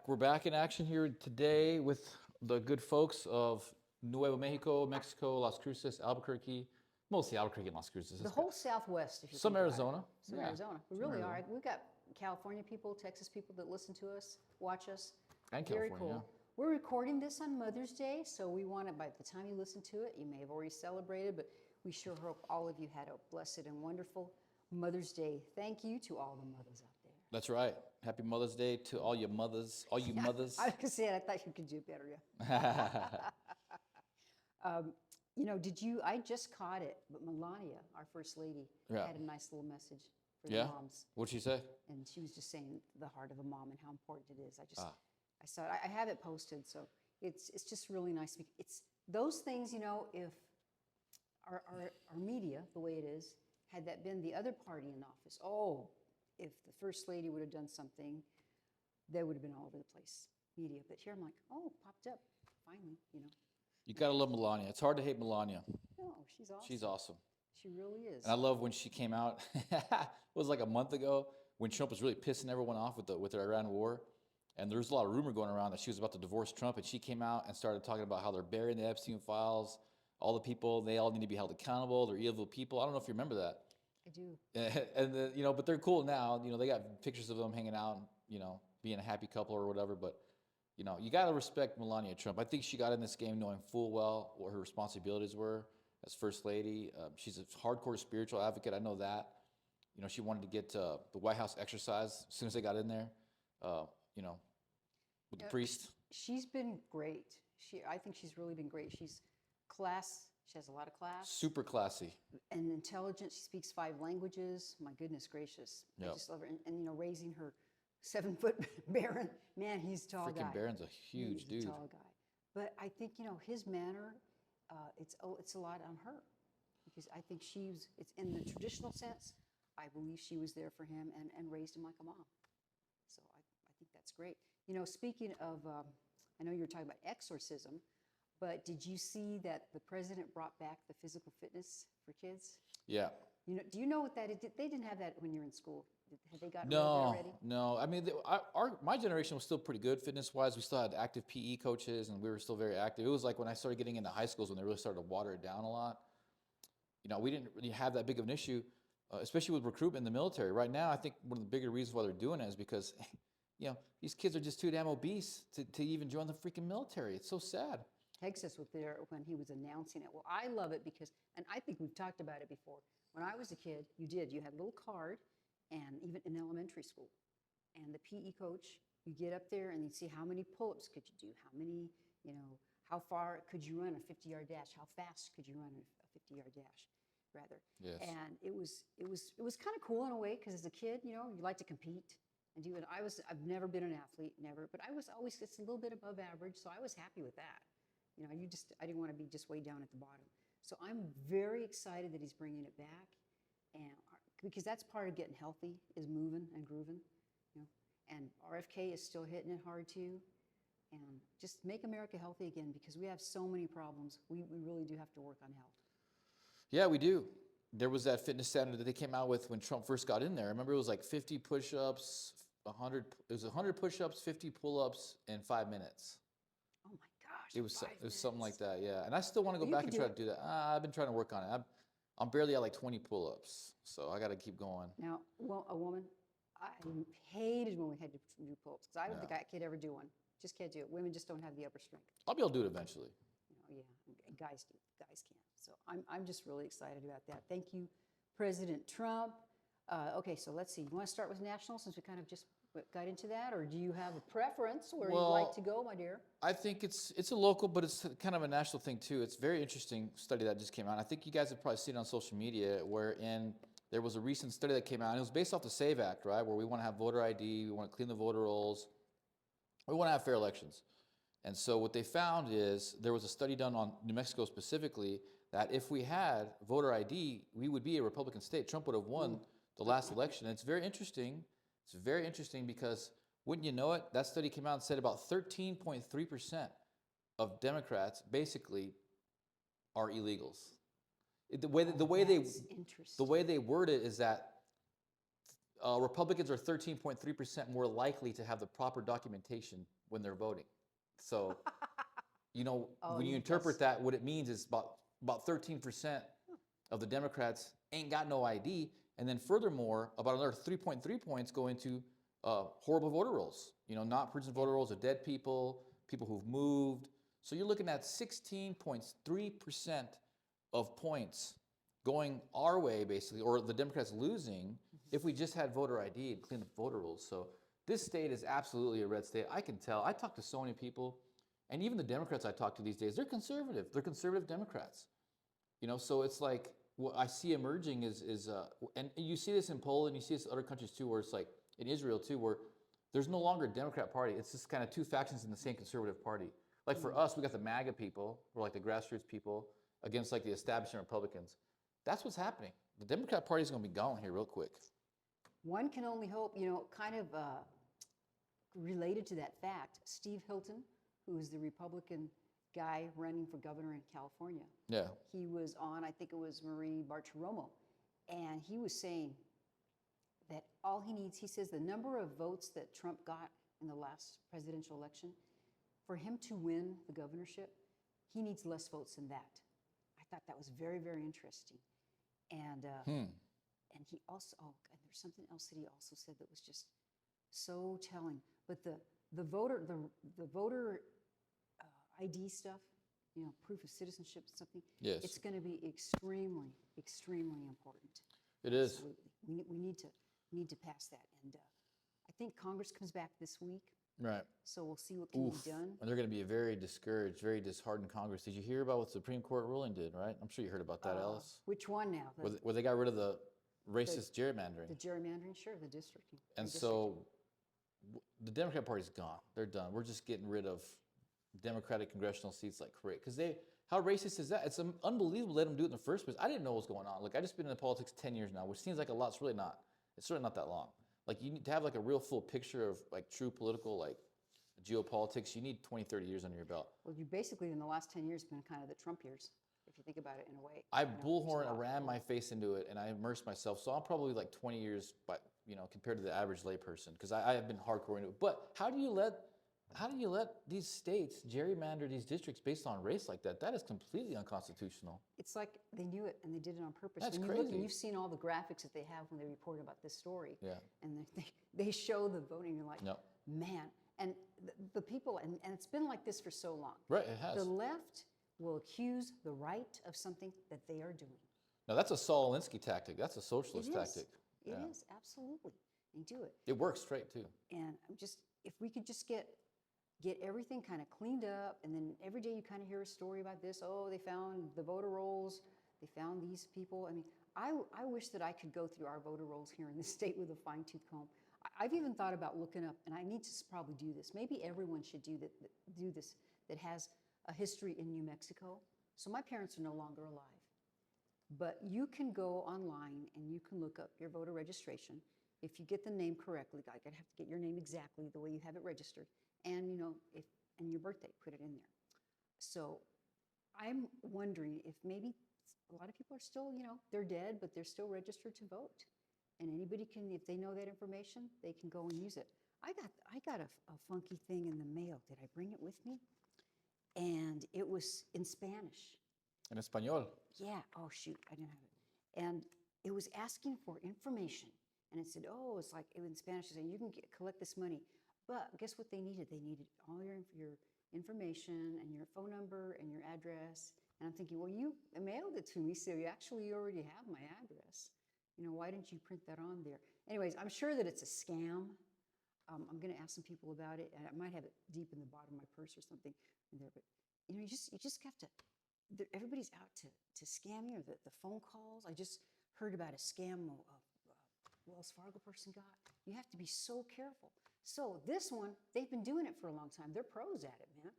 We're back in action here today with the good folks of Nuevo Mexico, Mexico, Las Cruces, Albuquerque, mostly Albuquerque and Las Cruces. The whole Southwest, if you Some think about Arizona. it. Some Yeah. Arizona. We Some really Arizona. are. We've got California people, Texas people that listen to us, watch us. And Very California, cool. We're recording this on Mother's Day, so we want to, by the time you listen to it, you may have already celebrated, but we sure hope all of you had a blessed and wonderful Mother's Day. Thank you to all the mothers out there. That's right. Happy Mother's Day to all your mothers, all you mothers. I was going to say it, I thought you could do better, yeah. I just caught it, but Melania, our First Lady, Yeah. had a nice little message for the Yeah? moms. What'd she say? And she was just saying the heart of a mom and how important it is. Ah. I saw it. I have it posted, so it's just really nice. It's those things, if our media, the way it is, had that been the other party in office, if the First Lady would have done something, they would have been all over the place, media. But here I'm like, popped up, finally, You gotta love Melania. It's hard to hate Melania. No, she's awesome. She's awesome. She really is. And I love when she came out. It was like a month ago when Trump was really pissing everyone off with the Iran war. And there was a lot of rumor going around that she was about to divorce Trump. And she came out and started talking about how they're burying the Epstein files. All the people, they all need to be held accountable. They're evil people. I don't know if you remember that. I do. And but they're cool now. They got pictures of them hanging out, being a happy couple or whatever. But, you got to respect Melania Trump. I think she got in this game knowing full well what her responsibilities were as First Lady. She's a hardcore spiritual advocate. I know that. She wanted to get the White House exercise as soon as they got in there, with the priest. She's been great. I think she's really been great. She's class. She has a lot of class. Super classy. And intelligent. She speaks 5 languages. My goodness gracious. Yep. I just love her. And raising her 7-foot Baron. Man, he's a tall guy. Freaking Barron's a huge dude. He's a tall guy. But I think, his manner, it's a lot on her. Because I think it's in the traditional sense, I believe she was there for him and raised him like a mom. So I think that's great. Speaking of, I know you were talking about exorcism, but did you see that the president brought back the physical fitness for kids? Yeah. Do you know what that is? They didn't have that when you were in school. Had they gotten No, rid of that already? no. I mean, my generation was still pretty good fitness-wise. We still had active PE coaches, and we were still very active. It was like when I started getting into high schools when they really started to water it down a lot. We didn't really have that big of an issue, especially with recruitment in the military. Right now, I think one of the bigger reasons why they're doing it is because, these kids are just too damn obese to even join the freaking military. It's so sad. Texas was there when he was announcing it. Well, I love it because, and I think we've talked about it before. When I was a kid, you had a little card, and even in elementary school. And the PE coach, you get up there and you see how many pull-ups could you do, how many, how far could you run a 50-yard dash, how fast could you run a 50-yard dash, rather. Yes. And it was kind of cool in a way because as a kid, you like to compete and do it. I've never been an athlete, never, but I was always just a little bit above average, so I was happy with that. I didn't want to be just way down at the bottom. So I'm very excited that he's bringing it back, and because that's part of getting healthy is moving and grooving, And RFK is still hitting it hard too, and just make America healthy again because we have so many problems. We really do have to work on health. Yeah, we do. There was that fitness standard that they came out with when Trump first got in there. I remember it was like 50 push-ups, 100. It was 100 push-ups, 50 pull-ups in 5 minutes. Oh my gosh! It was something like that, yeah. And I still want to go You back could and try do to do that. I've been trying to work on it. I'm barely at like 20 pull-ups, so I got to keep going. Now, a woman, I hated when we had to do pull-ups because I don't think I could ever do one. Just can't do it. Women just don't have the upper strength. I'll be able to do it eventually. Yeah, and guys do. Guys can't. So I'm just really excited about that. Thank you, President Trump. Okay, so let's see. You want to start with national since we kind of just got into that, or do you have a preference where you'd like to go, my dear? I think it's a local, but it's kind of a national thing too. It's a very interesting study that just came out. I think you guys have probably seen it on social media, wherein there was a recent study that came out, and it was based off the SAVE Act, right, where we want to have voter ID, we want to clean the voter rolls, we want to have fair elections. And so what they found is there was a study done on New Mexico specifically that if we had voter ID, we would be a Republican state. Trump would have won the last election. And it's very interesting. It's very interesting because, wouldn't you know it, that study came out and said about 13.3% of Democrats basically are illegals. The way they word it is that Republicans are 13.3% more likely to have the proper documentation when they're voting. So, Oh, when you interpret that, what it means is about 13% of the Democrats ain't got no ID, and then furthermore, about another 3.3 points go into horrible voter rolls. Not present voter rolls of dead people, people who've moved. So you're looking at 16.3% of points going our way, basically, or the Democrats losing if we just had voter ID and cleaned up voter rolls. So this state is absolutely a red state. I can tell. I talk to so many people, and even the Democrats I talk to these days, they're conservative. They're conservative Democrats. So it's like what I see emerging is and you see this in Poland, you see this in other countries too, where it's like in Israel too, where there's no longer a Democrat party. It's just kind of two factions in the same conservative party. Like for us, we got the MAGA people, or like the grassroots people, against like the establishment Republicans. That's what's happening. The Democrat Party is going to be gone here real quick. One can only hope, kind of related to that fact, Steve Hilton, who is the Republican guy running for governor in California. Yeah. He was on, I think it was Marie Bartiromo, and he was saying that all he needs, he says the number of votes that Trump got in the last presidential election, for him to win the governorship, he needs less votes than that. I thought that was very, very interesting. And and he also, and there's something else that he also said that was just so telling. But the voter ID stuff, proof of citizenship, something. Yes. It's going to be extremely, extremely important. It is. Absolutely. We need to pass that, and I think Congress comes back this week. Right. So we'll see what can be done. And they're going to be a very discouraged, very disheartened Congress. Did you hear about what the Supreme Court ruling did, right? I'm sure you heard about that, Alice. Which one now? Where they got rid of the racist gerrymandering. The gerrymandering, sure, the districting. And so the Democrat Party's gone. They're done. We're just getting rid of Democratic congressional seats like crazy. Because how racist is that? It's unbelievable to let them do it in the first place. I didn't know what was going on. Like, I just been in politics 10 years now, which seems like a lot. It's really not. It's really not that long. Like, you need to have like a real full picture of like true political, like geopolitics. You need 20, 30 years under your belt. Well, you basically in the last 10 years been kind of the Trump years, if you think about it in a way. I bullhorn, I ran my face into it, and I immersed myself. So I'm probably like 20 years, but compared to the average layperson, because I have been hardcore into it. But how do you let these states gerrymander these districts based on race like that? That is completely unconstitutional. It's like they knew it and they did it on purpose. That's when you crazy. look and you've seen all the graphics that they have when they report about this story. Yeah. And they show the voting. You're like, Yep. man. And the people, and it's been like this for so long. Right, it has. The left will accuse the right of something that they are doing. Now that's a Saul Alinsky tactic. That's a socialist tactic. It is, absolutely. They do it. It works straight too. And if we could just get everything kind of cleaned up, and then every day you kind of hear a story about this. Oh, they found the voter rolls. They found these people. I mean, I wish that I could go through our voter rolls here in this state with a fine-tooth comb. I've even thought about looking up, and I need to probably do this. Maybe everyone should do this that has a history in New Mexico. So my parents are no longer alive. But you can go online and you can look up your voter registration. If you get the name correctly, like I'd have to get your name exactly the way you have it registered, and and your birthday, put it in there. So I'm wondering if maybe a lot of people are still, they're dead, but they're still registered to vote. And anybody can, if they know that information, they can go and use it. I got a funky thing in the mail. Did I bring it with me? And it was in Spanish. En español. Yeah. Oh, shoot. I didn't have it. And it was asking for information. And it said, oh, it's like in Spanish, it said, you can collect this money. But guess what they needed? They needed all your information and your phone number and your address. And I'm thinking, well, you mailed it to me, so you already have my address. Why didn't you print that on there? Anyways, I'm sure that it's a scam. I'm going to ask some people about it, and I might have it deep in the bottom of my purse or something in there. But you just have to. Everybody's out to scam you. Or the phone calls. I just heard about a scam Wells Fargo person got. You have to be so careful. So this one, they've been doing it for a long time. They're pros at it, man.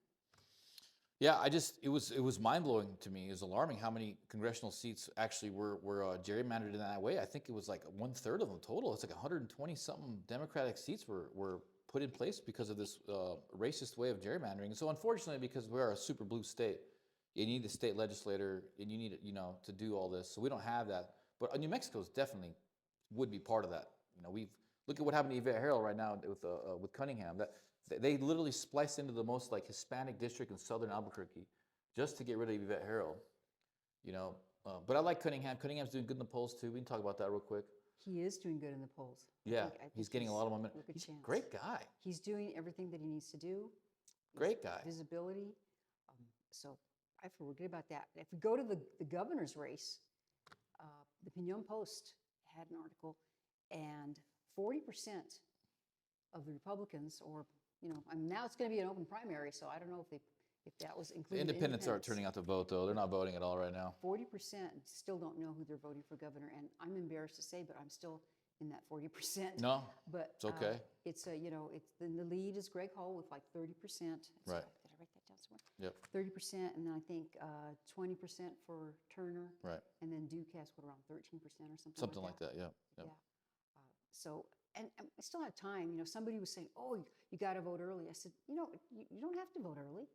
Yeah, it was mind-blowing to me. It was alarming how many congressional seats actually were gerrymandered in that way. I think it was like 1/3 of them total. It's like 120-something Democratic seats were put in place because of this racist way of gerrymandering. And so unfortunately, because we're a super blue state, you need the state legislator and you need to do all this. So we don't have that. But New Mexico definitely would be part of that You know, look at what happened to Yvette Harrell right now with Cunningham. That they literally spliced into the most like Hispanic district in southern Albuquerque just to get rid of Yvette Harrell. You know, but I like Cunningham. Cunningham's doing good in the polls too. We can talk about that real quick. He is doing good in the polls. Yeah, I think he's getting a lot of momentum. a good He's a chance. great guy. He's doing everything that he needs to do. Great guy. Visibility. So I feel good about that. If we go to the governor's race, the Pinon Post had an article, and 40% of the Republicans, or I mean, now it's going to be an open primary, so I don't know if that was included. The independents aren't turning out to vote though. They're not voting at all right now. 40% still don't know who they're voting for governor, and I'm embarrassed to say, but I'm still in that 40%. No, but it's okay. It's the lead is Greg Hull with like 30%. Right. Did I write that down somewhere? Yep. 30%, and then I think 20% for Turner. Right. And then Duke has around 13% or something. Something like that. Yeah. Yep. Yeah. So, and I still have time. Somebody was saying, "Oh, you got to vote early." I said, you don't have to vote early.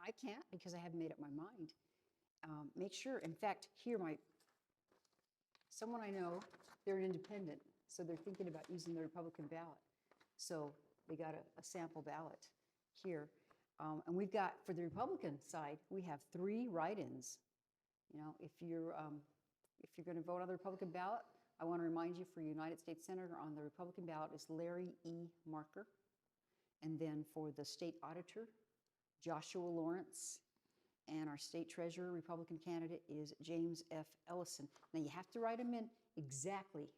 I can't because I haven't made up my mind. Make sure. In fact, someone I know, they're an independent, so they're thinking about using the Republican ballot. So they got a sample ballot here. And we've got, for the Republican side, we have 3 write-ins. If you're going to vote on the Republican ballot, I want to remind you, for United States Senator on the Republican ballot is Larry E. Marker. And then for the state auditor, Joshua Lawrence. And our state treasurer, Republican candidate, is James F. Ellison. Now, you have to write them in exactly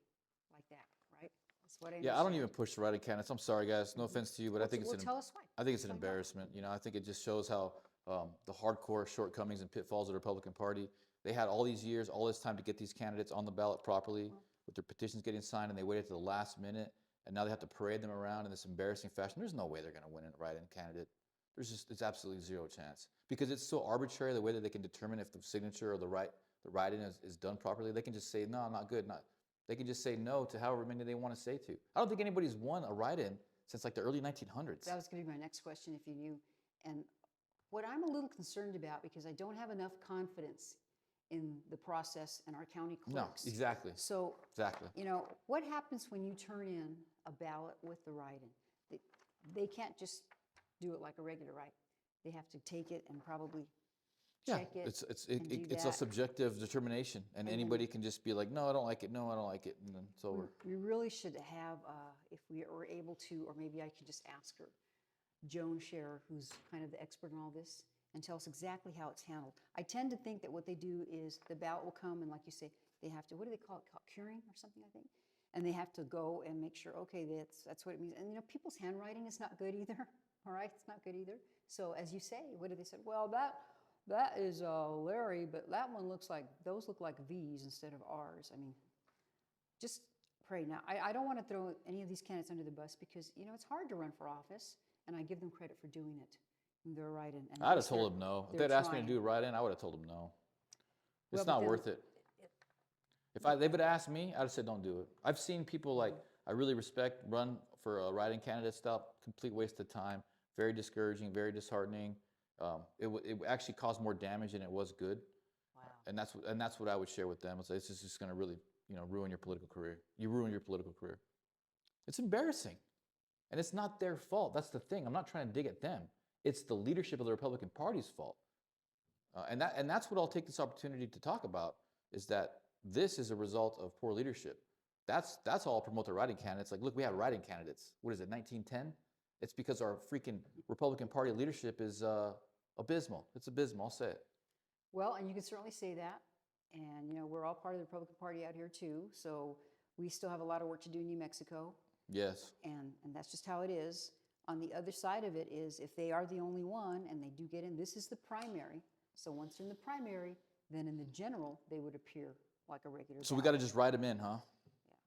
like that, right? That's what I understand. Yeah, I don't even push the writing candidates. I'm sorry, guys. No offense to you, but I think tell us why. I think it's an embarrassment. I think it just shows how the hardcore shortcomings and pitfalls of the Republican Party. They had all these years, all this time to get these candidates on the ballot properly, with their petitions getting signed, and they waited to the last minute, and now they have to parade them around in this embarrassing fashion. There's no way they're going to win a write-in candidate. It's absolutely zero chance, because it's so arbitrary the way that they can determine if the signature or the write-in is done properly. They can just say, no, not good. They can just say no to however many they want to say to. I don't think anybody's won a write-in since like the early 1900s. That was going to be my next question, if you knew. And what I'm a little concerned about, because I don't have enough confidence in the process and our county clerks. No, exactly. So, exactly. What happens when you turn in a ballot with the write-in? They can't just do it like a regular write. They have to take it and probably check it. It's a subjective determination, and anybody can just be like, no, I don't like it. No, I don't like it, and then it's over. We really should have, if we are able to, or maybe I could just ask her, Joan Scherer, who's kind of the expert in all this, and tell us exactly how it's handled. I tend to think that what they do is the ballot will come, and like you say, they have to, what do they call it, curing or something, I think? And they have to go and make sure, okay, that's what it means. And people's handwriting is not good either, all right? It's not good either. So as you say, what do they say? Well, that is Larry, but that one those look like V's instead of R's. I mean, just pray. Now, I don't want to throw any of these candidates under the bus, because, it's hard to run for office, and I give them credit for doing it. They're write-in. I'd have told them no. If they'd asked me to do a write-in, I would have told them no. It's not worth it. If they would have asked me, I'd have said don't do it. I've seen people I really respect run for a write-in candidate. Stop, complete waste of time. Very discouraging, very disheartening. It actually caused more damage than it was good. Wow. And that's what I would share with them. This is just going to really ruin your political career. You ruin your political career. It's embarrassing, and it's not their fault. That's the thing. I'm not trying to dig at them. It's the leadership of the Republican Party's fault. And that's what I'll take this opportunity to talk about, is that this is a result of poor leadership. That's all I'll promote the write-in candidates. Like, look, we have write-in candidates. What is it, 1910? It's because our freaking Republican Party leadership is abysmal. It's abysmal, I'll say it. Well, and you can certainly say that. And, we're all part of the Republican Party out here too. So we still have a lot of work to do in New Mexico. Yes. And that's just how it is. On the other side of it is, if they are the only one and they do get in, this is the primary. So once they're in the primary, then in the general, they would appear like a regular So ballot. we got to just write them in, huh?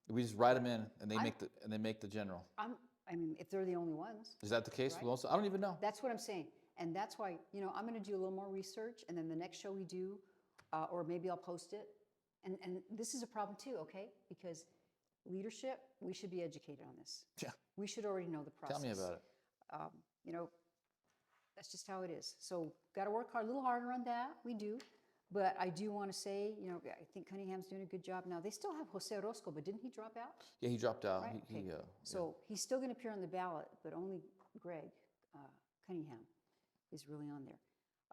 Yeah. We just write them in, and they make the general. I mean, if they're the only ones. Is that the case? Right? Well, I don't even know. That's what I'm saying. And that's why, I'm going to do a little more research, and then the next show we do, or maybe I'll post it. And this is a problem too, okay? Because leadership, we should be educated on this. Yeah. We should already know the process. Tell me about it. That's just how it is. So got to work hard, a little harder on that. We do. But I do want to say, I think Cunningham's doing a good job now. They still have Jose Orozco, but didn't he drop out? Yeah, he dropped out. Right. He Okay. So he's still going to appear on the ballot, but only Greg Cunningham is really on there.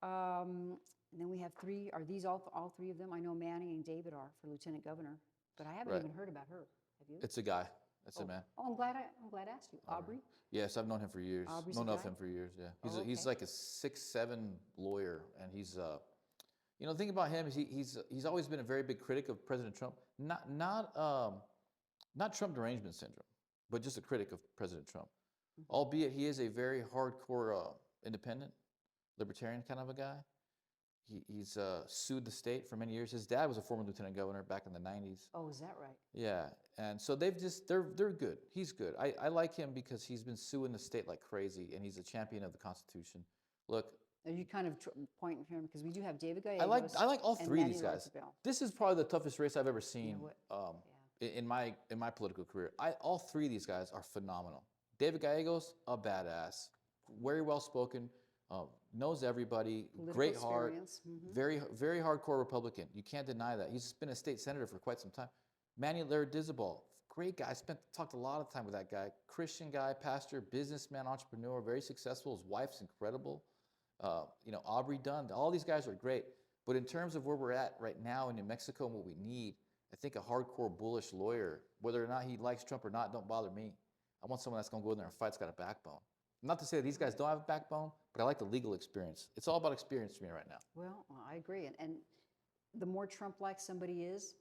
And then we have three. Are these all three of them? I know Manny and David are for lieutenant governor, but I haven't Right. even heard about her. Have you? It's a guy. That's a man. Oh, I'm glad I asked you. Aubrey? Yes, I've known him for years. Aubrey's Known a of guy? him for years. Yeah, Oh, he's okay. like a 6'7" lawyer, and he's the thing about him is he's always been a very big critic of President Trump. Not Trump derangement syndrome, but just a critic of President Trump. Albeit he is a very hardcore independent, libertarian kind of a guy. He's sued the state for many years. His dad was a former lieutenant governor back in the 90s. Oh, is that right? Yeah, and so they're good. He's good. I like him because he's been suing the state like crazy, and he's a champion of the Constitution. Look, Are you kind of pointing for him? Because we do have David Gallegos. I like all and three of Manny these guys. Roosevelt. This is probably the toughest race I've ever seen what? in my political career. All three of these guys are phenomenal. David Gallegos, a badass, very well spoken, knows everybody, Political great heart, experience. Mhm. very hardcore Republican. You can't deny that. He's been a state senator for quite some time. Manny Dizabal, great guy. Talked a lot of time with that guy. Christian guy, pastor, businessman, entrepreneur, very successful. His wife's incredible. Aubrey Dunn. All these guys are great. But in terms of where we're at right now in New Mexico and what we need, I think a hardcore bullish lawyer, whether or not he likes Trump or not, don't bother me. I want someone that's going to go in there and fight's got a backbone. Not to say that these guys don't have a backbone, but I like the legal experience. It's all about experience for me right now. Well, I agree. And the more Trump-like somebody is,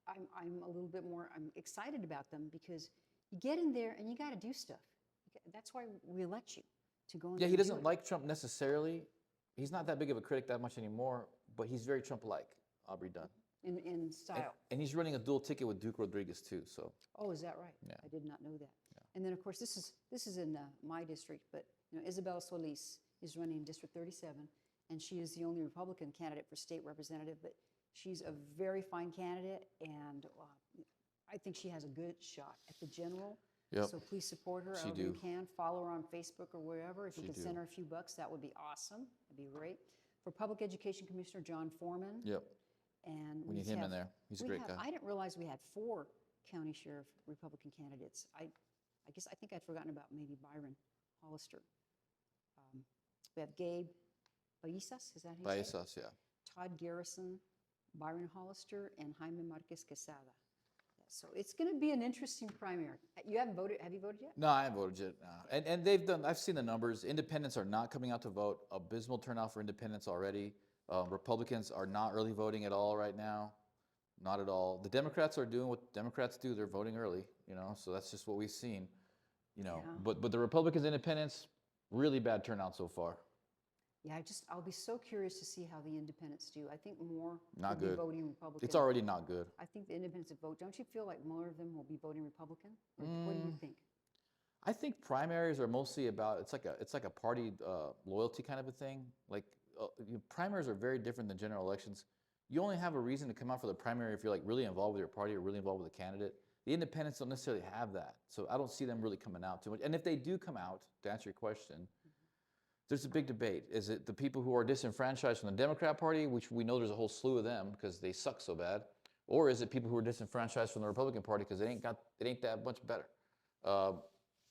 I'm a little bit more, I'm excited about them because you get in there and you got to do stuff. That's why we elect you to go in there. Yeah, he and do doesn't it. like Trump necessarily. He's not that big of a critic that much anymore, but he's very Trump-like, Aubrey Dunn. In style. And he's running a dual ticket with Duke Rodriguez too. So Oh, is that right? Yeah. I did not know that. And then, of course, this is in my district, but Isabella Solis is running in District 37, and she is the only Republican candidate for state representative, but she's a very fine candidate, and I think she has a good shot at the general. Yep. So please support her She however you do. can. Follow her on Facebook or wherever. If you She could do. send her a few bucks, that would be awesome. That'd be great. For Public Education Commissioner John Foreman. Yep, And we need him in there. He's a great guy. I didn't realize we had 4 county sheriff Republican candidates. I think I'd forgotten about maybe Byron Hollister. We have Gabe Baisas, is that who you say? Baezas, yeah. Todd Garrison, Byron Hollister, and Jaime Marquez Quesada. So it's going to be an interesting primary. You haven't voted? Have you voted yet? No, I haven't voted yet. No. And they've done. I've seen the numbers. Independents are not coming out to vote. Abysmal turnout for independents already. Republicans are not early voting at all right now. Not at all. The Democrats are doing what Democrats do. They're voting early. So that's just what we've seen. Yeah. But the Republicans, independents, really bad turnout so far. Yeah, I'll be so curious to see how the independents do. I think more Not will good. be voting Republican. It's already not good. I think the independents that vote. Don't you feel like more of them will be voting Republican? Or what do you think? I think primaries are mostly about it's like a party loyalty kind of a thing. Like primaries are very different than general elections. You only have a reason to come out for the primary if you're like really involved with your party or really involved with a candidate. The independents don't necessarily have that, so I don't see them really coming out too much. And if they do come out, to answer your question, there's a big debate. Is it the people who are disenfranchised from the Democrat Party, which we know there's a whole slew of them because they suck so bad, or is it people who are disenfranchised from the Republican Party because it ain't that much better?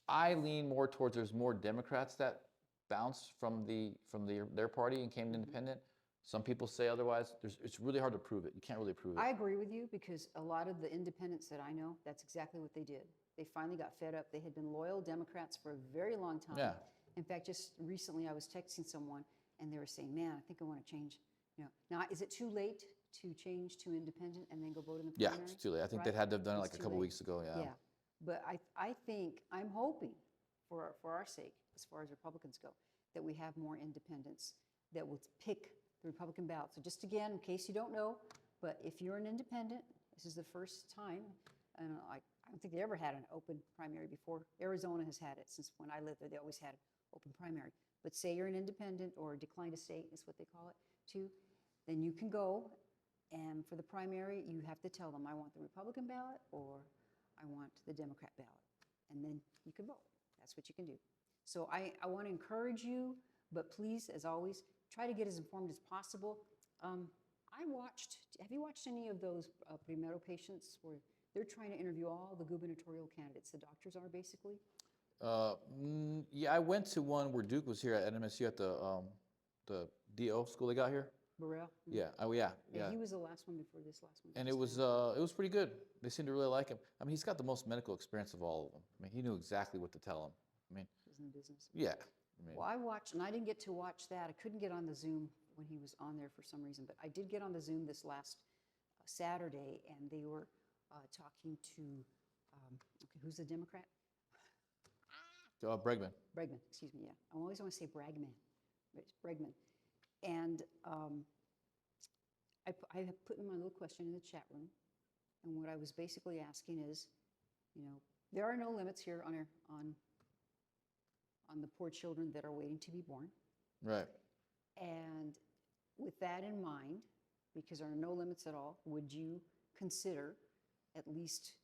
I lean more towards there's more Democrats that bounced from their party and came independent. Some people say otherwise. It's really hard to prove it. You can't really prove it. I agree with you because a lot of the independents that I know, that's exactly what they did. They finally got fed up. They had been loyal Democrats for a very long time. Yeah. In fact, just recently I was texting someone and they were saying, man, I think I want to change. Now, is it too late to change to independent and then go vote in the Yeah, primary? it's too late. I think Right? they had to have done it It's like a too couple late. weeks ago. Yeah. Yeah, but I think, I'm hoping for our sake, as far as Republicans go, that we have more independents that will pick the Republican ballot. So just again, in case you don't know, but if you're an independent, this is the first time, and I don't think they ever had an open primary before. Arizona has had it since when I lived there. They always had an open primary. But say you're an independent or declined a state is what they call it too, then you can go, and for the primary, you have to tell them, I want the Republican ballot or I want the Democrat ballot, and then you can vote. That's what you can do. So I want to encourage you, but please, as always, try to get as informed as possible. Have you watched any of those Primero patients where they're trying to interview all the gubernatorial candidates? The doctors are basically. Yeah, I went to one where Duke was here at MSU at the DO school they got here. Burrell? Yeah, oh yeah, Yeah, yeah. he was the last one before this last one. And just it was pretty good. They seemed to really like him. I mean, he's got the most medical experience of all of them. I mean, he knew exactly what to tell him. I mean, was in the business. yeah. I mean, Well, I watched, and I didn't get to watch that. I couldn't get on the Zoom when he was on there for some reason, but I did get on the Zoom this last Saturday, and they were talking to, okay, who's the Democrat? Bregman. Bregman, excuse me, yeah. I always want to say Bragman, but it's Bregman. And I have put in my little question in the chat room, and what I was basically asking is, you know, there are no limits here on the poor children that are waiting to be born. Right. And with that in mind, because there are no limits at all, would you consider at least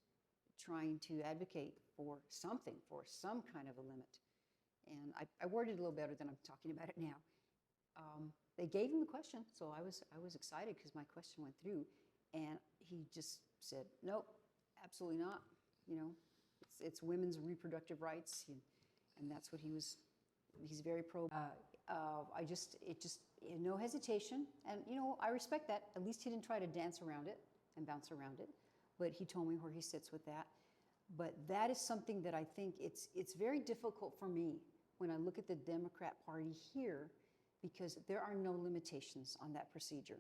trying to advocate for something, for some kind of a limit? And I worded it a little better than I'm talking about it now. They gave him the question, so I was excited because my question went through, and he just said, nope, absolutely not. You know, it's women's reproductive rights, and that's what he's very pro. No hesitation, and you know, I respect that. At least he didn't try to dance around it and bounce around it, but he told me where he sits with that. But that is something that I think it's very difficult for me when I look at the Democrat Party here, because there are no limitations on that procedure.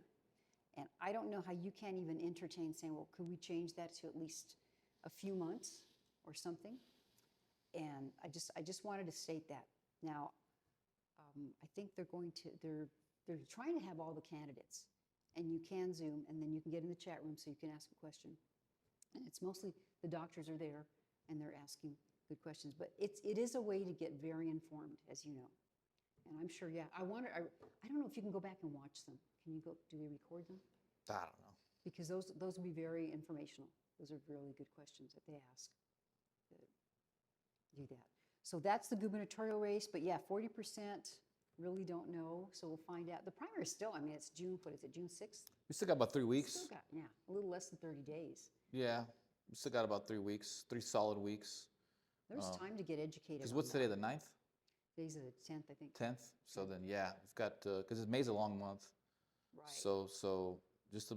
And I don't know how you can't even entertain saying, well, could we change that to at least a few months or something? And I just wanted to state that. Now, I think they're trying to have all the candidates, and you can Zoom, and then you can get in the chat room so you can ask a question. And it's mostly the doctors are there, and they're asking good questions. But it is a way to get very informed, as you know. And I'm sure, yeah. I don't know if you can go back and watch them. Can you go? Do they record them? I don't know. Because those would be very informational. Those are really good questions that they ask. Do that. So that's the gubernatorial race. But yeah, 40% really don't know. So we'll find out. The primary is still, I mean, it's June, what is it, June 6th? We still got about 3 weeks. Still got, yeah, a little less than 30 days. Yeah, we still got about 3 weeks, 3 solid weeks. There's time to get educated. Because what's today, the 9th? Today's the 10th, I think. 10th? So then, yeah, we've got, because May's a long month. Right. So just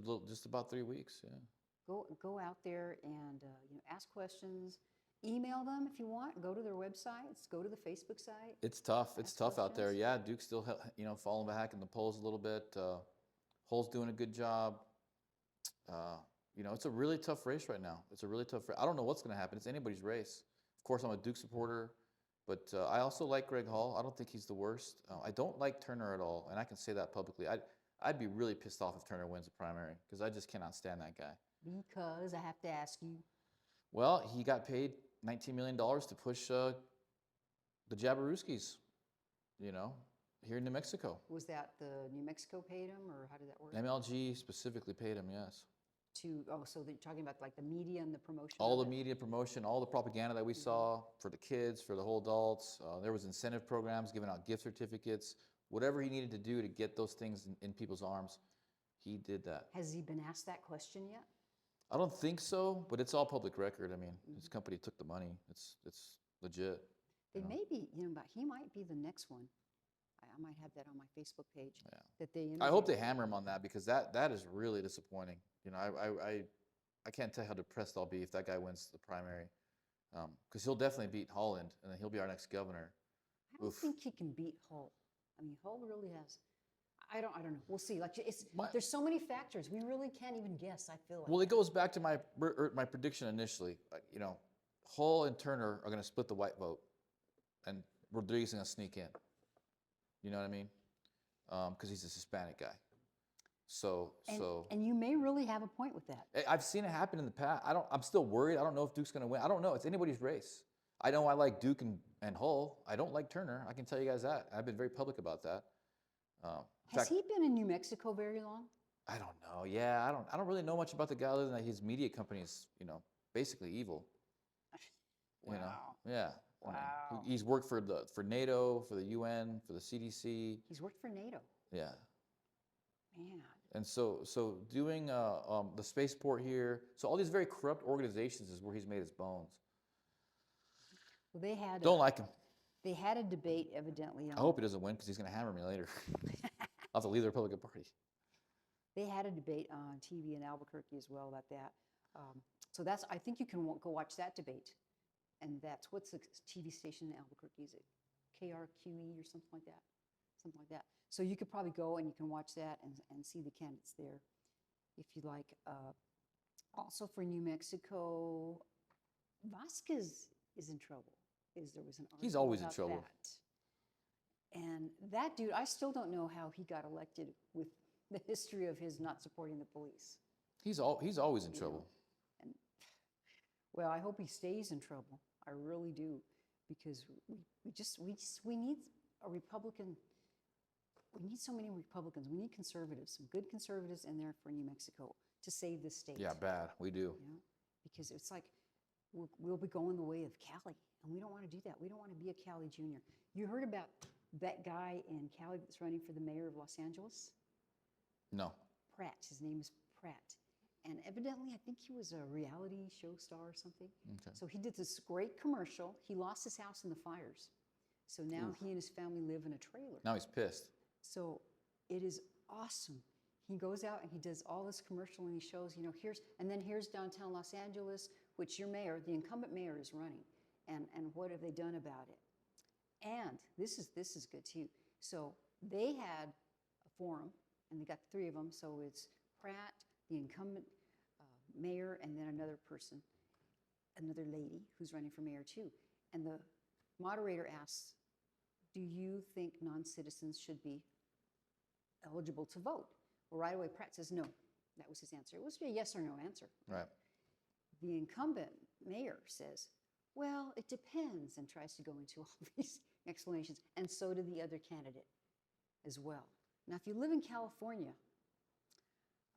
about 3 weeks, yeah. Go out there and ask questions. Email them if you want. Go to their websites. Go to the Facebook site. It's tough. It's tough out there. questions. Yeah, Duke's still, falling back in the polls a little bit. Hull's doing a good job. It's a really tough race right now. It's a really tough race. I don't know what's going to happen. It's anybody's race. Of course, I'm a Duke supporter, but I also like Greg Hall. I don't think he's the worst. I don't like Turner at all, and I can say that publicly. I'd be really pissed off if Turner wins the primary because I just cannot stand that guy. Because I have to ask you. Well, he got paid $19 million to push the Jabarooskis, here in New Mexico. Was that the New Mexico paid him, or how did that work? MLG specifically paid him, yes. So they're talking about like the media and the promotion? All of the it? media promotion, all the propaganda that we saw for the kids, for the whole adults. There was incentive programs, giving out gift certificates, whatever he needed to do to get those things in people's arms, he did that. Has he been asked that question yet? I don't think so, but it's all public record. I mean, his company took the money. It's legit. They may be, but he might be the next one. I might have that on my Facebook page. Yeah. That they. I hope they hammer him on that because that is really disappointing. I can't tell how depressed I'll be if that guy wins the primary, because he'll definitely beat Holland and then he'll be our next governor. I don't think he can beat Hull. I mean, Hull really has. I don't know. We'll see. Like there's so many factors. We really can't even guess. I feel like. Well, it goes back to my prediction initially. Hull and Turner are going to split the white vote, and Rodriguez is going to sneak in. You know what I mean? Because he's a Hispanic guy. And you may really have a point with that. I've seen it happen in the past. I'm still worried. I don't know if Duke's going to win. I don't know. It's anybody's race. I know I like Duke and Hull. I don't like Turner. I can tell you guys that. I've been very public about that. Has he been in New Mexico very long? I don't know. Yeah, I don't really know much about the guy other than that his media company is, basically evil. Wow. Yeah. Wow. He's worked for NATO, for the UN, for the CDC. He's worked for NATO. Yeah. Man, And so doing the spaceport here, so all these very corrupt organizations is where he's made his bones. Well, they had Don't like him. they had a debate evidently I hope he doesn't win because he's going to hammer me later. I'll have to leave the Republican Party. They had a debate on TV in Albuquerque as well about that. So that's, I think you can go watch that debate. And that's, what's the TV station in Albuquerque? Is it KRQE or something like that? Something like that. So you could probably go and you can watch that and see the candidates there if you like. Also for New Mexico, Vasquez is in trouble. There was an article He's always in about trouble. that. And that dude, I still don't know how he got elected with the history of his not supporting the police. He's always in trouble. And well, I hope he stays in trouble. I really do, because we need a Republican. We need so many Republicans. We need conservatives, some good conservatives in there for New Mexico to save the state. Yeah, bad. We do. You know? Because it's like we'll be going the way of Cali, and we don't want to do that. We don't want to be a Cali Junior. You heard about that guy in Cali that's running for the mayor of Los Angeles? No. Pratt. His name is Pratt. And evidently, I think he was a reality show star or something. Okay. So he did this great commercial. He lost his house in the fires. So now he and his family live in a trailer. Now he's pissed. So it is awesome. He goes out and he does all this commercial and he shows, you know, here's downtown Los Angeles, which your mayor, the incumbent mayor, is running. And what have they done about it? And this is good too. So they had a forum, and they got three of them. So it's Pratt, the incumbent mayor, and then another person, another lady who's running for mayor too. And the moderator asks, do you think non-citizens should be eligible to vote? Well, right away, Pratt says no. That was his answer. It was a yes or no answer. Right. The incumbent mayor says, well, it depends, and tries to go into all these explanations. And so did the other candidate as well. Now, if you live in California,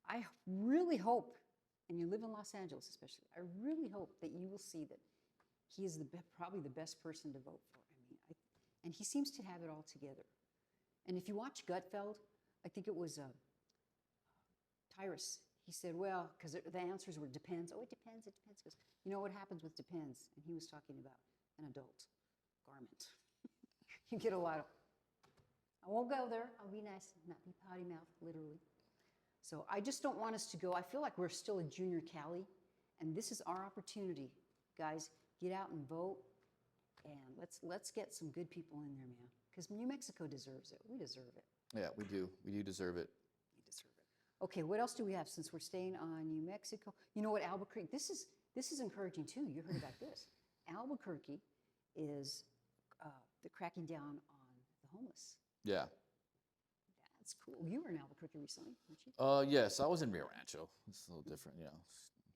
I really hope, and you live in Los Angeles especially, I really hope that you will see that he is probably the best person to vote for. And he seems to have it all together. And if you watch Gutfeld, I think it was Tyrus. He said, well, because the answers were depends. Oh, it depends, it depends. Because you know what happens with depends? And he was talking about an adult garment. You get a lot of, I won't go there. I'll be nice, not be potty mouth, literally. So I just don't want us to go. I feel like we're still a junior Cali, and this is our opportunity. Guys, get out and vote, and let's get some good people in there, man. Because New Mexico deserves it. We deserve it. Yeah, we do. We do deserve it. We deserve it. Okay, what else do we have since we're staying on New Mexico? You know what, Albuquerque, this is encouraging too. You heard about this. Albuquerque is they're cracking down on the homeless. Yeah. That's cool. You were in Albuquerque recently, weren't you? Yes, I was in Rio Rancho. It's a little different, you know.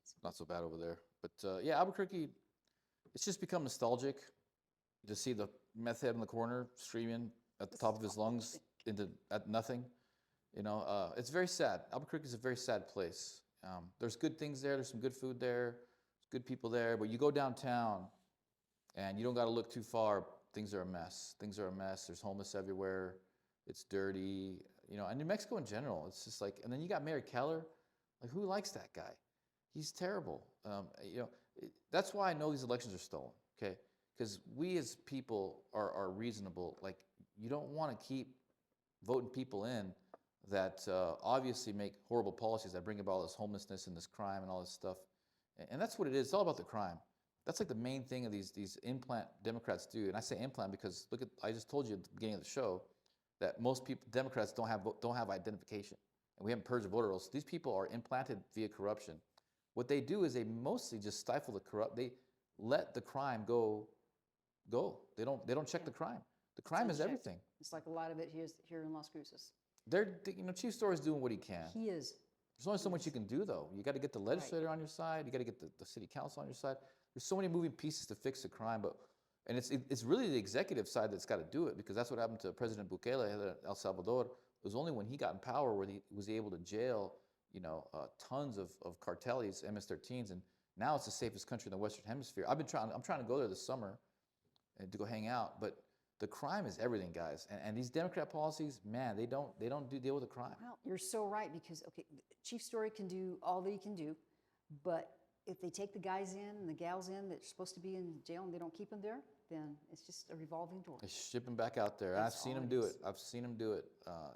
It's not so bad over there. But yeah, Albuquerque, it's just become nostalgic to see the meth head in the corner screaming at the top of his lungs at nothing. You know, it's very sad. Albuquerque is a very sad place. There's good things there. There's some good food there. There's good people there. But you go downtown, and you don't got to look too far. Things are a mess. Things are a mess. There's homeless everywhere. It's dirty. You know, and New Mexico in general, it's just like. And then you got Mayor Keller. Like, who likes that guy? He's terrible. You know, that's why I know these elections are stolen. Okay, because we as people are reasonable. Like, you don't want to keep voting people in that obviously make horrible policies that bring about all this homelessness and this crime and all this stuff. And that's what it is. It's all about the crime. That's like the main thing of these implant Democrats do. And I say implant because look at, I just told you at the beginning of the show that most people, Democrats don't have identification. And we haven't purged the voter rolls. These people are implanted via corruption. What they do is they mostly just stifle the corrupt. They let the crime go. They don't check the crime. The crime is everything. It's like a lot of it here in Las Cruces. You know, Chief Story is doing what he can. He is. There's only so much you can do, though. You got to get the legislator on your side. You got to get the city council on your side. There's so many moving pieces to fix the crime, and it's really the executive side that's got to do it, because that's what happened to President Bukele in El Salvador. It was only when he got in power where he was able to jail, tons of cartels, MS-13s, and now it's the safest country in the Western Hemisphere. I'm trying to go there this summer and to go hang out, but the crime is everything, guys. And these Democrat policies, man, they don't deal with the crime. Well, you're so right because, okay, Chief Story can do all that he can do, but if they take the guys in and the gals in that are supposed to be in jail and they don't keep them there, then it's just a revolving door. They ship them back out there. That's I've seen all them it do is. it. I've seen them do it,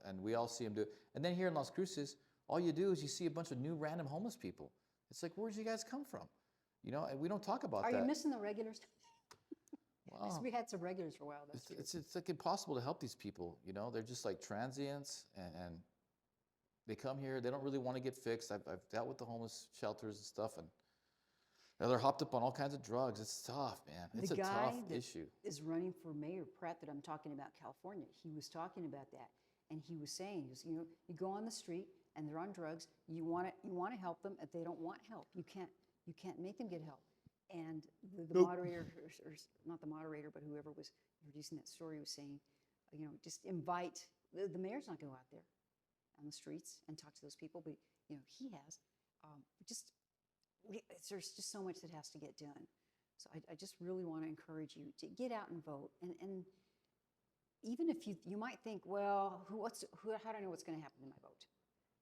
and we all see them do it. And then here in Las Cruces, all you do is you see a bunch of new random homeless people. It's like, where'd you guys come from? You know, and we don't talk about Are that. you missing the regulars? Wow. We had some regulars for a while. That's true. It's like impossible to help these people. You know, they're just like transients, and they come here. They don't really want to get fixed. I've dealt with the homeless shelters and stuff, and they're hopped up on all kinds of drugs. It's tough, man. It's a tough issue. Is running for mayor, Pratt, that I'm talking about, California. He was talking about that, and he was saying, you know, you go on the street and they're on drugs. You want to help them. If they don't want help, you can't make them get help. And the moderator, or not the moderator, but whoever was producing that story was saying, you know, just invite, the mayor's not going to go out there on the streets and talk to those people, but, you know, he has. There's just so much that has to get done. So I just really want to encourage you to get out and vote. And even if you might think, well, how do I know what's going to happen to my vote?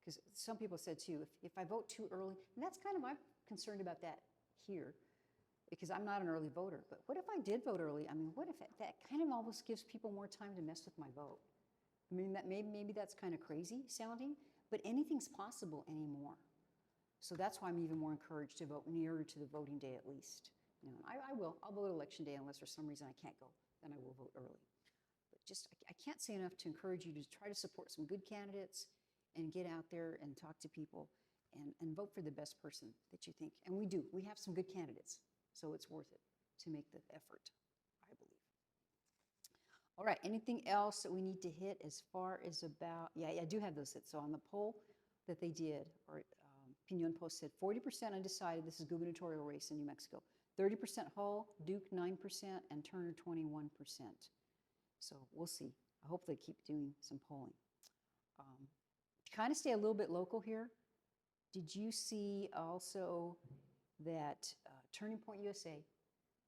Because some people said too, if I vote too early, and that's kind of, I'm concerned about that here, because I'm not an early voter. But what if I did vote early? I mean, what if that kind of almost gives people more time to mess with my vote? I mean, that maybe that's kind of crazy sounding, but anything's possible anymore. So that's why I'm even more encouraged to vote nearer to the voting day at least. You know, I'll vote election day unless for some reason I can't go, then I will vote early. But just, I can't say enough to encourage you to try to support some good candidates and get out there and talk to people and vote for the best person that you think. And we do, we have some good candidates. So it's worth it to make the effort, I believe. All right, anything else that we need to hit as far as about, yeah, I do have those hits. So on the poll that they did, or Pinon Post said 40% undecided, this is gubernatorial race in New Mexico. 30% Hull, Duke 9%, and Turner 21%. So we'll see. I hope they keep doing some polling. To kind of stay a little bit local here, did you see also that Turning Point USA,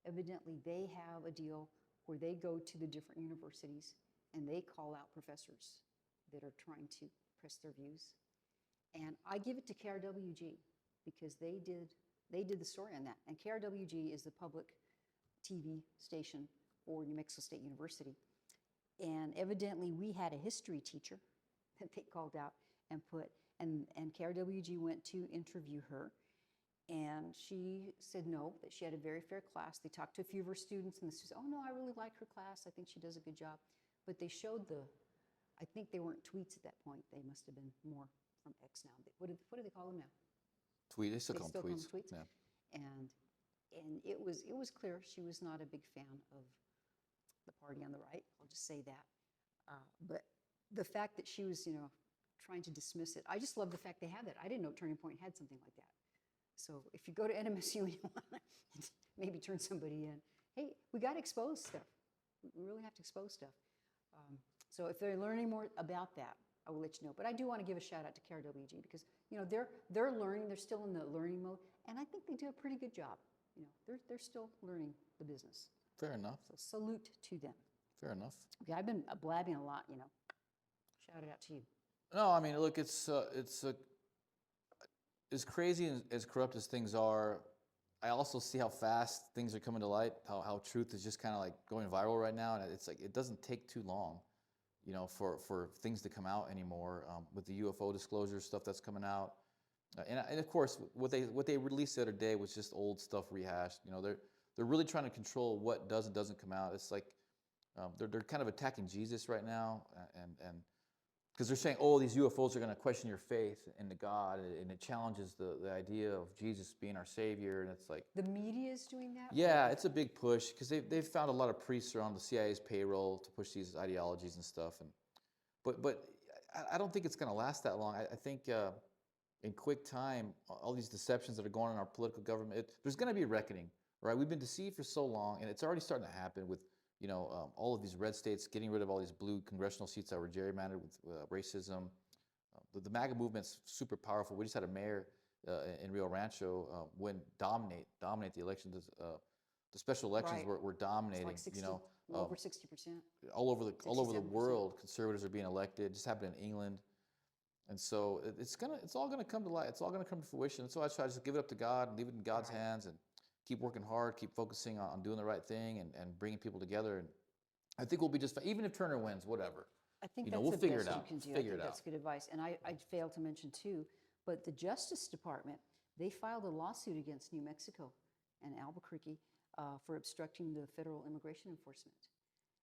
evidently they have a deal where they go to the different universities and they call out professors that are trying to press their views. And I give it to KRWG because they did the story on that. And KRWG is the public TV station for New Mexico State University. And evidently we had a history teacher that they called out and KRWG went to interview her. And she said no, that she had a very fair class. They talked to a few of her students and she said, oh no, I really like her class. I think she does a good job. But they showed I think they weren't tweets at that point. They must have been more from X now. What do they call them now? Tweet, they still call them tweets. Yeah. And it was clear she was not a big fan of the party on the right. I'll just say that. But the fact that she was, you know, trying to dismiss it, I just love the fact they have that. I didn't know Turning Point had something like that. So if you go to NMSU and you want to maybe turn somebody in, hey, we got to expose stuff. We really have to expose stuff. So if they're learning more about that, I will let you know. But I do want to give a shout out to KRWG because, you know, they're learning. They're still in the learning mode, and I think they do a pretty good job. You know, they're still learning the business. Fair enough. So salute to them. Fair enough. Okay, I've been blabbing a lot. You know, shout it out to you. No, I mean, look, it's as crazy and as corrupt as things are. I also see how fast things are coming to light. How truth is just kind of like going viral right now, and it's like it doesn't take too long, you know, for things to come out anymore. With the UFO disclosure stuff that's coming out, and of course what they released the other day was just old stuff rehashed. You know, they're really trying to control what does and doesn't come out. It's like they're kind of attacking Jesus right now, and because they're saying, oh, these UFOs are going to question your faith in the God, and it challenges the idea of Jesus being our Savior, and it's like the media is doing that. Yeah, it's a big push because they've found a lot of priests around the CIA's payroll to push these ideologies and stuff, but I don't think it's going to last that long. I think in quick time, all these deceptions that are going on in our political government, there's going to be a reckoning, right? We've been deceived for so long, and it's already starting to happen with all of these red states getting rid of all these blue congressional seats that were gerrymandered with racism. The MAGA movement's super powerful. We just had a mayor in Rio Rancho dominate the elections. The special elections Right. were dominating. It's like 60. over 60%. all over the 67%. world, conservatives are being elected. It just happened in England, and so it's all gonna come to light. It's all gonna come to fruition. So I try to just give it up to God, leave it in God's hands, and keep working hard, keep focusing on doing the right thing, and bringing people together. And I think we'll be just fine. Even if Turner wins, whatever. I think You know, that's we'll the figure it best you out. can do. I Figure think it that's out. good advice. And I failed to mention too, but the Justice Department, they filed a lawsuit against New Mexico and Albuquerque for obstructing the federal immigration enforcement.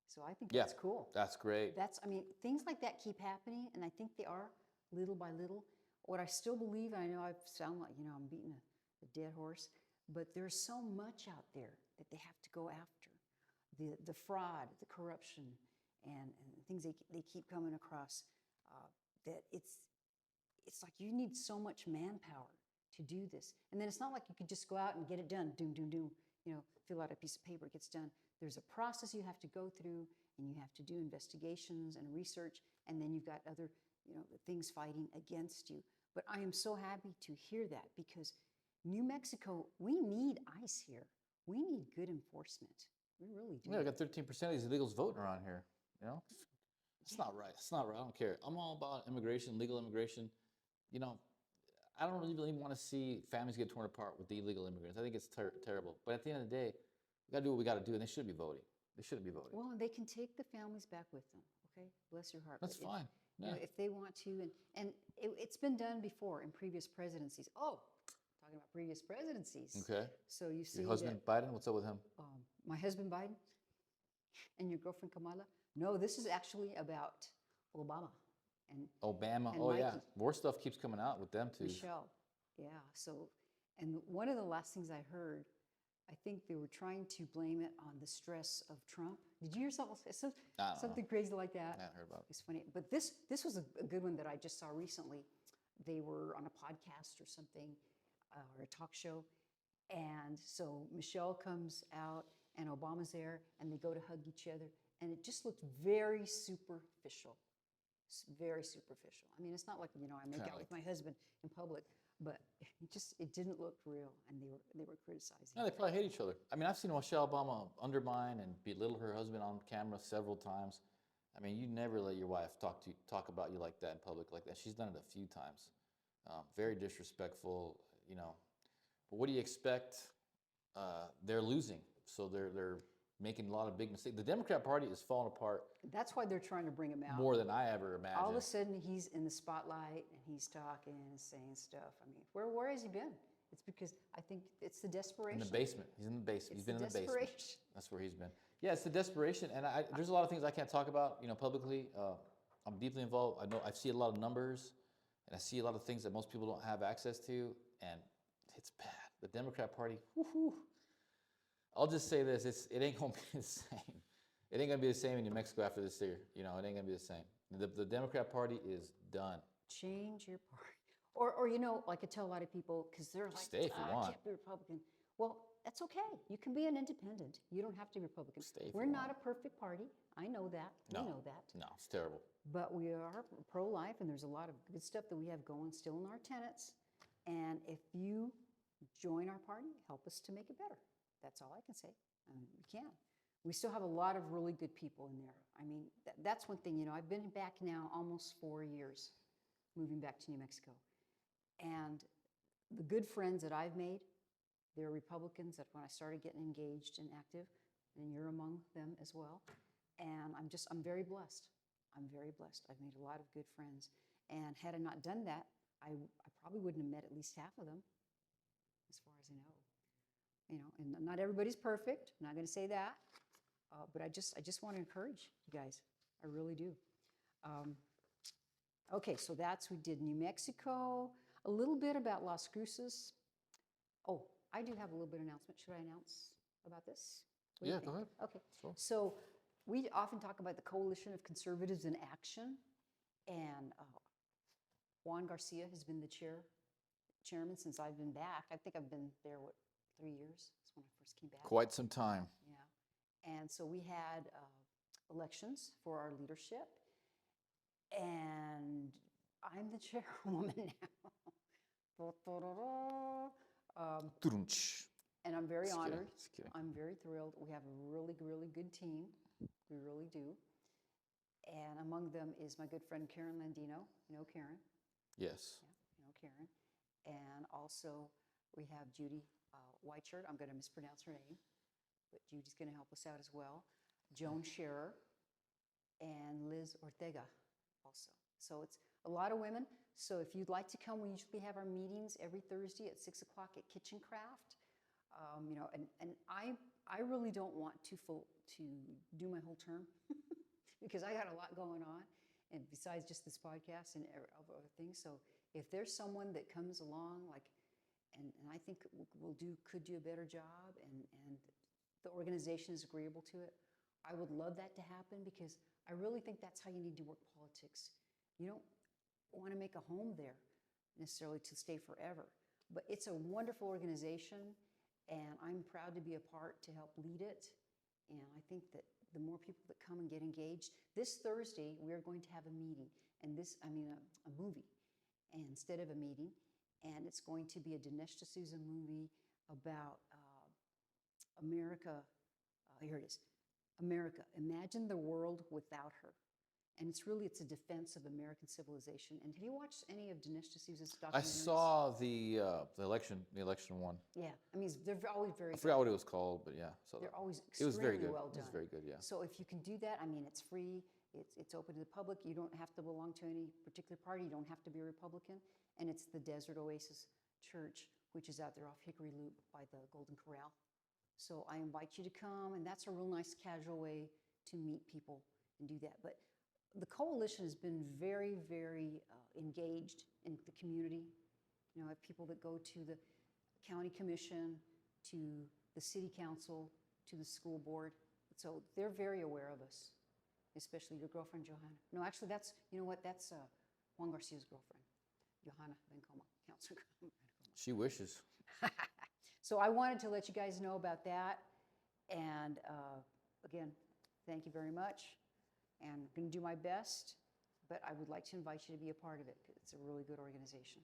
So I think that's cool. That's great. I mean, things like that keep happening, and I think they are little by little. What I still believe, and I know I sound like, I'm beating a dead horse, but there's so much out there that they have to go after. The fraud, the corruption, and things they keep coming across, that it's like you need so much manpower to do this. And then it's not like you could just go out and get it done, doom, doom, doom, fill out a piece of paper, it gets done. There's a process you have to go through, and you have to do investigations and research, and then you've got other, things fighting against you. But I am so happy to hear that, because New Mexico, we need ICE here. We need good enforcement. We really do. Yeah, I got 13% of these illegals voting around here. It's not right. It's not right. I don't care. I'm all about immigration, legal immigration. I don't really want to see families get torn apart with the illegal immigrants. I think it's terrible. But at the end of the day, we got to do what we got to do, and they shouldn't be voting. They shouldn't be voting. Well, they can take the families back with them. Okay, bless your heart. That's fine. Yeah. If they want to, and it's been done before in previous presidencies. Oh, talking about previous presidencies. Okay. So you see Your husband Biden, what's up with him? My husband Biden and your girlfriend Kamala. No, this is actually about Obama and Obama. and Oh yeah, Mikey. more stuff keeps coming out with them too. Michelle. Yeah. So, and one of the last things I heard, I think they were trying to blame it on the stress of Trump. Did you hear something crazy like that? I haven't heard about it. It's funny, but this was a good one that I just saw recently. They were on a podcast or something, or a talk show, and so Michelle comes out and Obama's there, and they go to hug each other, and it just looked very superficial. Very superficial. I mean, it's not like I make out with my husband in public, but it didn't look real, and they were criticizing. No, they probably hate each other. I mean, I've seen Michelle Obama undermine and belittle her husband on camera several times. I mean, you never let your wife talk about you like that in public like that. She's done it a few times. Very disrespectful, But what do you expect? They're losing, so they're making a lot of big mistakes. The Democrat Party is falling apart. That's why they're trying to bring him out. More than I ever imagined. All of a sudden, he's in the spotlight and he's talking and saying stuff. I mean, where has he been? It's because I think it's the desperation. In the basement. He's in the basement. He's been in the basement. That's where he's been. Yeah, it's the desperation, and there's a lot of things I can't talk about, publicly. I'm deeply involved. I see a lot of numbers, and I see a lot of things that most people don't have access to, and it's bad. The Democrat Party, whoo-hoo. I'll just say this: it ain't gonna be the same. It ain't gonna be the same in New Mexico after this year. It ain't gonna be the same. The Democrat Party is done. Change your party, or like I tell a lot of people, because they're like, stay if you want. I can't be Republican. Well, that's okay. You can be an independent. You don't have to be Republican. We're not a perfect party. I know that. No. We know that. No, it's terrible. But we are pro-life, and there's a lot of good stuff that we have going still in our tenets. And if you join our party, help us to make it better. That's all I can say. We can. We still have a lot of really good people in there. I mean, that's one thing. I've been back now almost 4 years, moving back to New Mexico. And the good friends that I've made, they're Republicans that when I started getting engaged and active, and you're among them as well. And I'm very blessed. I'm very blessed. I've made a lot of good friends. And had I not done that, I probably wouldn't have met at least half of them, as far as I know. And not everybody's perfect. I'm not going to say that. But I just want to encourage you guys. I really do. Okay, so we did New Mexico. A little bit about Las Cruces. Oh, I do have a little bit of announcement. Should I announce about this? What do you Yeah, go think? ahead. Okay. Sure. So we often talk about the Coalition of Conservatives in Action, and Juan Garcia has been the chairman since I've been back. I think I've been there, 3 years? That's when I first came back. Quite some time. Yeah. And so we had elections for our leadership, and I'm the chairwoman now. And I'm very honored. Just kidding. I'm very thrilled. We have a really, really good team. We really do. And among them is my good friend Karen Landino. You know Karen? Yes. Yeah, you know Karen. And also we have Judy Whiteshirt. I'm going to mispronounce her name, but Judy's going to help us out as well. Joan Scherer and Liz Ortega also. So it's a lot of women. So if you'd like to come, we usually have our meetings every Thursday at 6 o'clock at Kitchen Craft. You know, and I really don't want to do my whole term because I got a lot going on, and besides just this podcast and other things. So if there's someone that comes along, like, and I think could do a better job, and the organization is agreeable to it, I would love that to happen, because I really think that's how you need to work politics. You don't want to make a home there necessarily to stay forever, but it's a wonderful organization, and I'm proud to be a part to help lead it. And I think that the more people that come and get engaged, this Thursday we are going to have a meeting, and a movie instead of a meeting, and it's going to be a Dinesh D'Souza movie about America. Here it is, America. Imagine the world without her. And it's a defense of American civilization. And have you watched any of Dinesh D'Souza's documentaries? I saw the election one. Yeah, I mean, they're always very. I forgot what it was called, but yeah. So they're always it was very extremely good. well done. It was very good, yeah. So if you can do that, I mean, it's free. It's open to the public. You don't have to belong to any particular party. You don't have to be a Republican. And it's the Desert Oasis Church, which is out there off Hickory Loop by the Golden Corral. So I invite you to come, and that's a real nice casual way to meet people and do that. But the coalition has been very, very engaged in the community. You know, I have people that go to the county commission, to the city council, to the school board. So they're very aware of us, especially your girlfriend, Johanna. No, actually, that's Juan Garcia's girlfriend, Johanna Bencoma, Councilor Bencoma. She wishes. So I wanted to let you guys know about that. And again, thank you very much. And I'm going to do my best, but I would like to invite you to be a part of it, because it's a really good organization.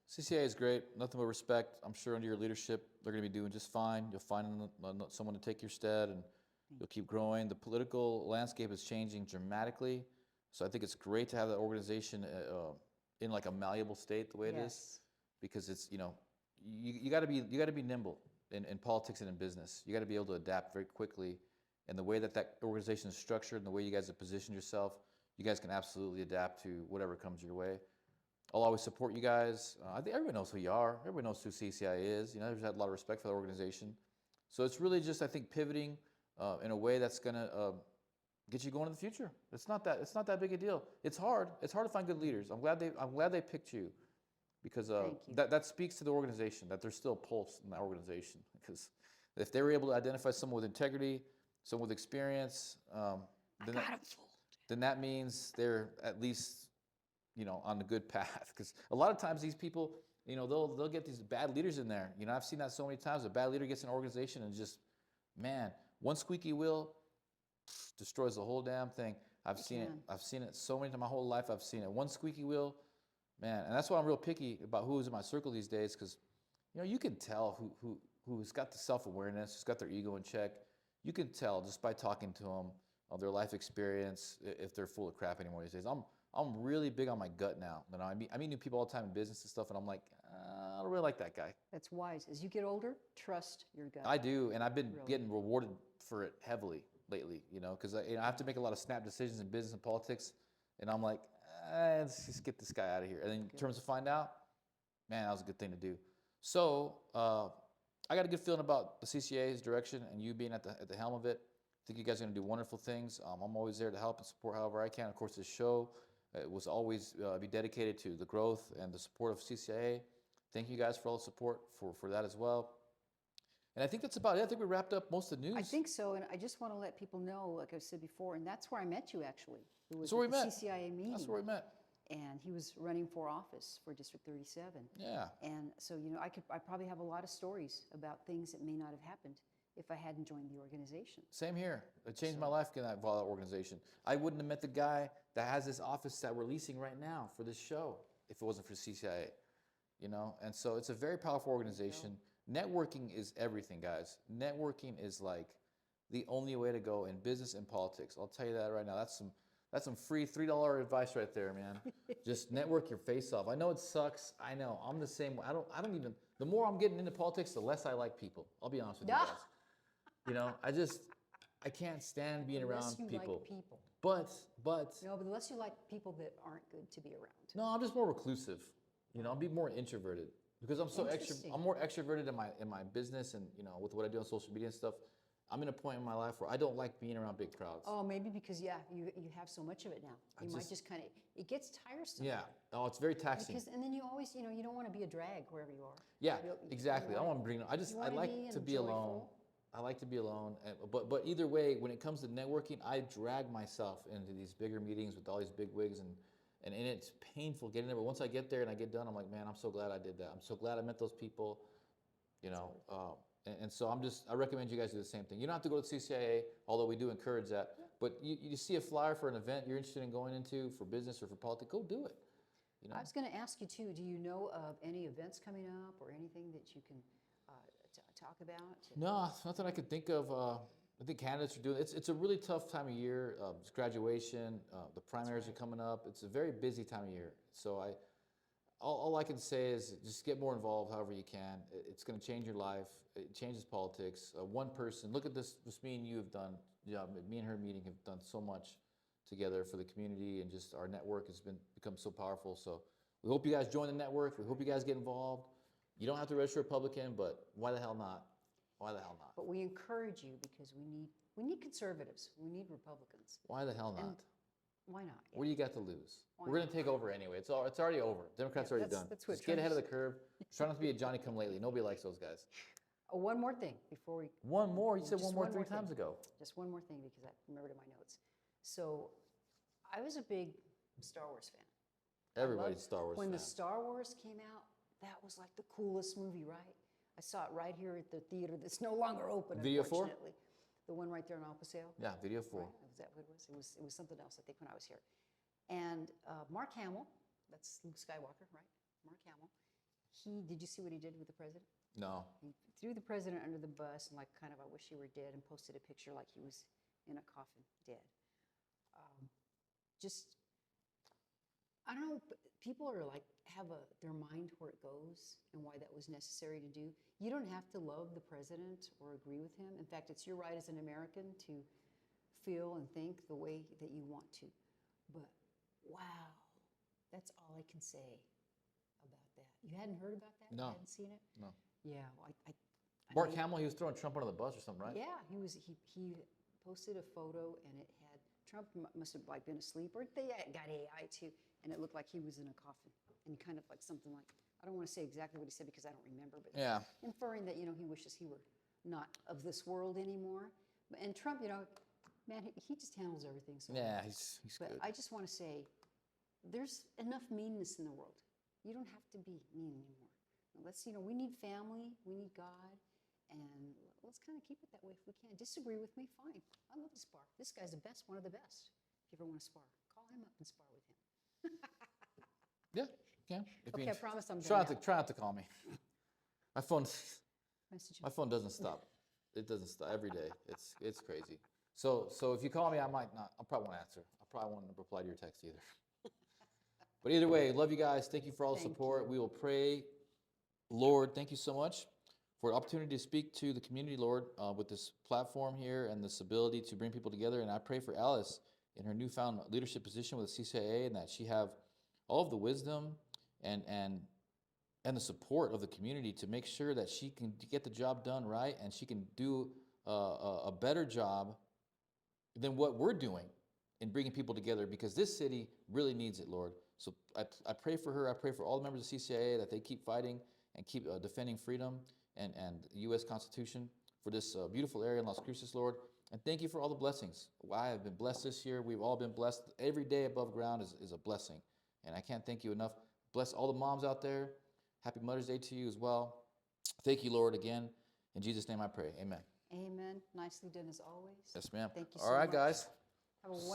CCA is great. Nothing but respect. I'm sure under your leadership, they're going to be doing just fine. You'll find someone to take your stead, and you'll keep growing. The political landscape is changing dramatically. So I think it's great to have that organization in like a malleable state the way it is, because it's, you know, you got to be nimble in politics and in business. You got to be able to adapt very quickly. And the way that organization is structured and the way you guys have positioned yourself, you guys can absolutely adapt to whatever comes your way. I'll always support you guys. I think everybody knows who you are. Everybody knows who CCI is. You know, there's had a lot of respect for the organization. So it's really just, I think, pivoting in a way that's going to get you going in the future. It's not that big a deal. It's hard. It's hard to find good leaders. I'm glad they picked you, because that speaks to the organization, that there's still a pulse in that organization. Because if they were able to identify someone with integrity, someone with experience, then that means they're at least, you know, on the good path. Because a lot of times these people, you know, they'll get these bad leaders in there. You know, I've seen that so many times. A bad leader gets in an organization and just, man, one squeaky wheel destroys the whole damn thing. I've seen it so many times. My whole life I've seen it. One squeaky wheel, man. And that's why I'm real picky about who's in my circle these days, because, you know, you can tell who's got the self-awareness, who's got their ego in check. You can tell just by talking to them, their life experience, if they're full of crap anymore these days. I'm really big on my gut now. You know, I meet new people all the time in business and stuff, and I'm like, I don't really like that guy. That's wise. As you get older, trust your gut. I do, and I've been getting rewarded for it heavily lately, you know, because I have to make a lot of snap decisions in business and politics, and I'm like, let's just get this guy out of here. And then in terms of find out, man, that was a good thing to do. So I got a good feeling about the CCA's direction and you being at the helm of it. I think you guys are going to do wonderful things. I'm always there to help and support however I can. Of course, this show was always be dedicated to the growth and the support of CCA. Thank you guys for all the support for that as well. And I think that's about it. I think we wrapped up most of the news. I think so, and I just want to let people know, like I said before, and that's where I met you, actually. It was that's where at we the met. CCIA meeting. That's where we met. And he was running for office for District 37. Yeah. And so, you know, I probably have a lot of stories about things that may not have happened if I hadn't joined the organization. Same here. It changed my life getting involved in that organization. I wouldn't have met the guy that has this office that we're leasing right now for this show if it wasn't for CCIA, you know? And so it's a very powerful organization. Networking is everything, guys. Networking is like the only way to go in business and politics. I'll tell you that right now. That's some free $3 advice right there, man. Just network your face off. I know it sucks. I know. I'm the same way. I don't even, the more I'm getting into politics, the less I like people. I'll be honest with you guys. You know, I can't stand being Unless around you people. like people. But No, but unless you like people that aren't good to be around. no, I'm just more reclusive. You know, I'll be more introverted because I'm so Interesting. I'm more extroverted in my business and you know with what I do on social media and stuff. I'm in a point in my life where I don't like being around big crowds. Oh, maybe because, you have so much of it now. You might just kind of, it gets tiresome. Yeah. Oh, it's very taxing. Because, and then you always, you don't want to be a drag wherever you are. Yeah, You exactly. I wanna- want to bring. I wanna like be to be alone. enjoyful. I like to be alone. But either way, when it comes to networking, I drag myself into these bigger meetings with all these big wigs and it's painful getting there. But once I get there and I get done, I'm like, man, I'm so glad I did that. I'm so glad I met those people. You know. And so I recommend you guys do the same thing. You don't have to go to CCIA, although we do encourage that. But you see a flyer for an event you're interested in going into for business or for politics, go do it. You know? I was going to ask you too, do you know of any events coming up or anything that you can talk about? No, nothing I could think of. I think candidates are doing it's a really tough time of year. It's graduation, the primaries are coming up. It's a very busy time of year. So all I can say is just get more involved however you can. It's going to change your life. It changes politics. One person, look at this, just me and you have done, me and her meeting have done so much together for the community and just our network has become so powerful. So we hope you guys join the network. We hope you guys get involved. You don't have to register Republican, but why the hell not? Why the hell not? But we encourage you because we need conservatives. We need Republicans. Why the hell not? And why not? What do you got to lose? Why We're going to take over anyway. It's already over. Democrats already done. That's what Just get ahead of the curve. Try not to be a Johnny come lately. Nobody likes those guys. Oh, one more thing before we. One more? You said Just one more one three more thing. times ago. Just one more thing because I remembered in my notes. So, I was a big Star Wars fan. Everybody's Star Wars When fan. the Star Wars came out, that was like the coolest movie, right? I saw it right here at the theater that's no longer open, Video 4? unfortunately. The one right there in Albuquerque. Yeah, Video 4. Right? Was that what it was? It was something else, I think, when I was here. And Mark Hamill, that's Luke Skywalker, right? Mark Hamill. Did you see what he did with the president? No. He threw the president under the bus and like kind of, I wish he were dead, and posted a picture like he was in a coffin, dead. I don't know, people are like, have their mind where it goes and why that was necessary to do. You don't have to love the president or agree with him. In fact, it's your right as an American to feel and think the way that you want to. But wow, that's all I can say about that. You hadn't heard about that? No. You hadn't seen it? No. Yeah, well, Mark Hamill, he was throwing Trump under the bus or something, right? yeah, he posted a photo and it had Trump must have like been asleep, or they got AI too, and it looked like he was in a coffin, and kind of like something like, I don't want to say exactly what he said because I don't remember, but Yeah. inferring that he wishes he were not of this world anymore. And Trump, man, he just handles everything so well. Yeah, he's But good. I just want to say, there's enough meanness in the world. You don't have to be mean anymore. Let's, we need family, we need God, and let's kind of keep it that way if we can. Disagree with me, fine. I love to spar. This guy's the best, one of the best. If you ever want to spar, call him up and spar with him. Yeah, yeah. Okay, I promise I'm Try done not to call me. My phone Message him. my phone doesn't stop. It doesn't stop every day. It's crazy. So if you call me, I probably won't answer. I probably won't reply to your text either. But either way, love you guys. Thank you for all the Thank support. We will pray. Lord, thank you so much for the opportunity to speak to the community, Lord, with this platform here and this ability to bring people together. And I pray for Alice in her newfound leadership position with the CCIA, and that she have all of the wisdom and the support of the community to make sure that she can get the job done right, and she can do a better job than what we're doing in bringing people together, because this city really needs it, Lord. So I pray for her. I pray for all the members of CCIA that they keep fighting and keep defending freedom and the U.S. Constitution for this beautiful area in Las Cruces, Lord. And thank you for all the blessings. I have been blessed this year. We've all been blessed. Every day above ground is a blessing. And I can't thank you enough. Bless all the moms out there. Happy Mother's Day to you as well. Thank you, Lord, again. In Jesus' name I pray. Amen. Amen. Nicely done as always. Yes, ma'am. Thank you so All right, much. guys. Have a wonderful